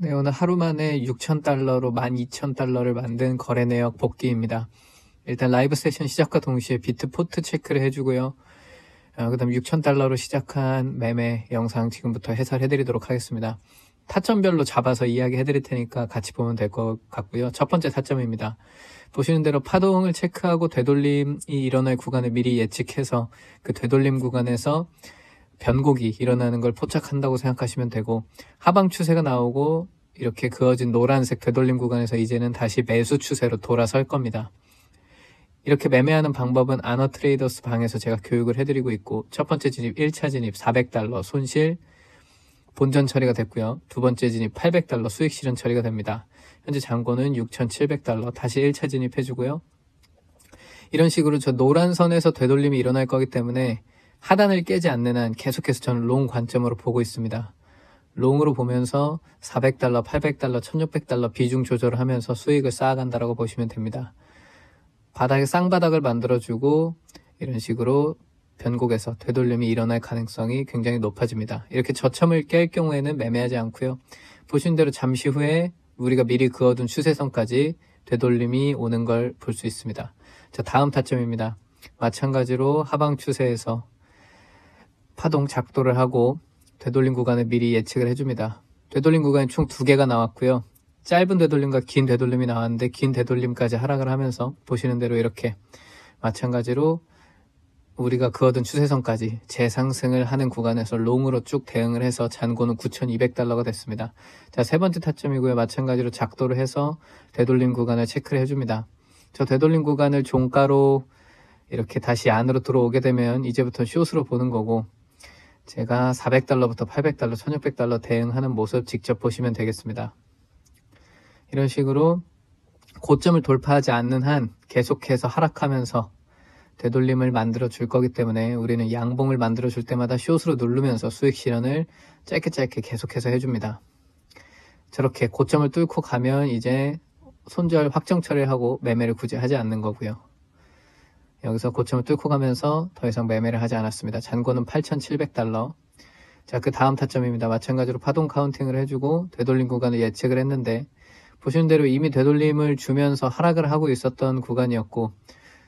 네, 오늘 하루 만에 6,000달러로 12,000달러를 만든 거래 내역 복귀입니다. 일단 라이브 세션 시작과 동시에 비트 포트 체크를 해주고요. 그 다음 6,000달러로 시작한 매매 영상 지금부터 해설해드리도록 하겠습니다. 타점별로 잡아서 이야기해드릴 테니까 같이 보면 될 것 같고요. 첫 번째 타점입니다. 보시는 대로 파동을 체크하고 되돌림이 일어날 구간을 미리 예측해서 그 되돌림 구간에서 변곡이 일어나는 걸 포착한다고 생각하시면 되고, 하방 추세가 나오고 이렇게 그어진 노란색 되돌림 구간에서 이제는 다시 매수 추세로 돌아설 겁니다. 이렇게 매매하는 방법은 아너 트레이더스 방에서 제가 교육을 해드리고 있고, 첫 번째 진입 1차 진입 400달러 손실 본전 처리가 됐고요. 두 번째 진입 800달러 수익 실현 처리가 됩니다. 현재 잔고는 6,700달러 다시 1차 진입해주고요. 이런 식으로 저 노란 선에서 되돌림이 일어날 거기 때문에 하단을 깨지 않는 한 계속해서 저는 롱 관점으로 보고 있습니다. 롱으로 보면서 400달러, 800달러, 1600달러 비중 조절을 하면서 수익을 쌓아간다라고 보시면 됩니다. 바닥에 쌍바닥을 만들어주고 이런 식으로 변곡에서 되돌림이 일어날 가능성이 굉장히 높아집니다. 이렇게 저점을 깰 경우에는 매매하지 않고요. 보신 대로 잠시 후에 우리가 미리 그어둔 추세선까지 되돌림이 오는 걸 볼 수 있습니다. 자, 다음 타점입니다. 마찬가지로 하방 추세에서 파동 작도를 하고 되돌림 구간을 미리 예측을 해줍니다. 되돌림 구간이 총 2개가 나왔고요. 짧은 되돌림과 긴 되돌림이 나왔는데 긴 되돌림까지 하락을 하면서 보시는 대로 이렇게 마찬가지로 우리가 그어둔 추세선까지 재상승을 하는 구간에서 롱으로 쭉 대응을 해서 잔고는 9,200달러가 됐습니다. 자, 세 번째 타점이고요. 마찬가지로 작도를 해서 되돌림 구간을 체크를 해줍니다. 저 되돌림 구간을 종가로 이렇게 다시 안으로 들어오게 되면 이제부터 숏으로 보는 거고, 제가 400달러부터 800달러, 1600달러 대응하는 모습 직접 보시면 되겠습니다. 이런 식으로 고점을 돌파하지 않는 한 계속해서 하락하면서 되돌림을 만들어 줄 거기 때문에 우리는 양봉을 만들어 줄 때마다 숏으로 누르면서 수익 실현을 짧게 계속해서 해줍니다. 저렇게 고점을 뚫고 가면 이제 손절 확정 처리하고 매매를 굳이 하지 않는 거고요. 여기서 고점을 뚫고 가면서 더 이상 매매를 하지 않았습니다. 잔고는 8,700달러. 자, 그 다음 타점입니다. 마찬가지로 파동 카운팅을 해주고 되돌림 구간을 예측을 했는데, 보시는 대로 이미 되돌림을 주면서 하락을 하고 있었던 구간이었고,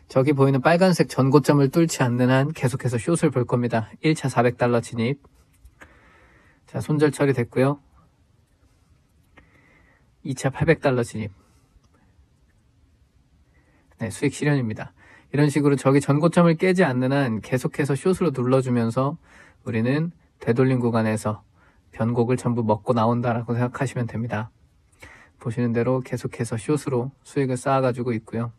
저기 보이는 빨간색 전고점을 뚫지 않는 한 계속해서 숏을 볼 겁니다. 1차 400달러 진입. 자, 손절 처리됐고요. 2차 800달러 진입. 네, 수익 실현입니다. 이런 식으로 저기 전고점을 깨지 않는 한 계속해서 숏으로 눌러주면서 우리는 되돌림 구간에서 변곡을 전부 먹고 나온다라고 생각하시면 됩니다. 보시는 대로 계속해서 숏으로 수익을 쌓아가지고 있고요.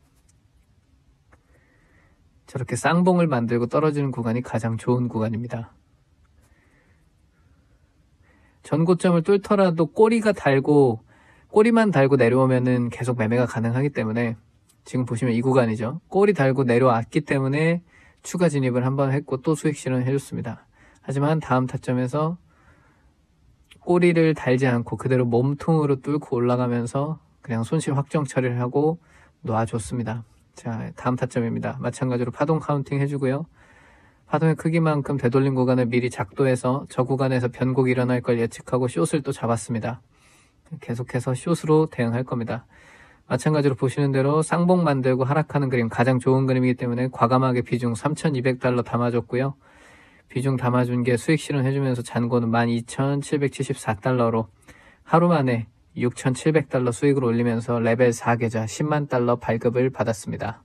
저렇게 쌍봉을 만들고 떨어지는 구간이 가장 좋은 구간입니다. 전고점을 뚫더라도 꼬리만 달고 내려오면은 계속 매매가 가능하기 때문에, 지금 보시면 이 구간이죠. 꼬리 달고 내려왔기 때문에 추가 진입을 한번 했고 또 수익 실현을 해줬습니다. 하지만 다음 타점에서 꼬리를 달지 않고 그대로 몸통으로 뚫고 올라가면서 그냥 손실 확정 처리를 하고 놔줬습니다. 자, 다음 타점입니다. 마찬가지로 파동 카운팅 해주고요. 파동의 크기만큼 되돌림 구간을 미리 작도해서 저 구간에서 변곡이 일어날 걸 예측하고 숏을 또 잡았습니다. 계속해서 숏으로 대응할 겁니다. 마찬가지로 보시는 대로 쌍봉 만들고 하락하는 그림, 가장 좋은 그림이기 때문에 과감하게 비중 3,200달러 담아줬고요. 비중 담아준 게 수익 실현해주면서 잔고는 12,774달러로 하루 만에 6,700달러 수익을 올리면서 레벨 4계좌 10만 달러 발급을 받았습니다.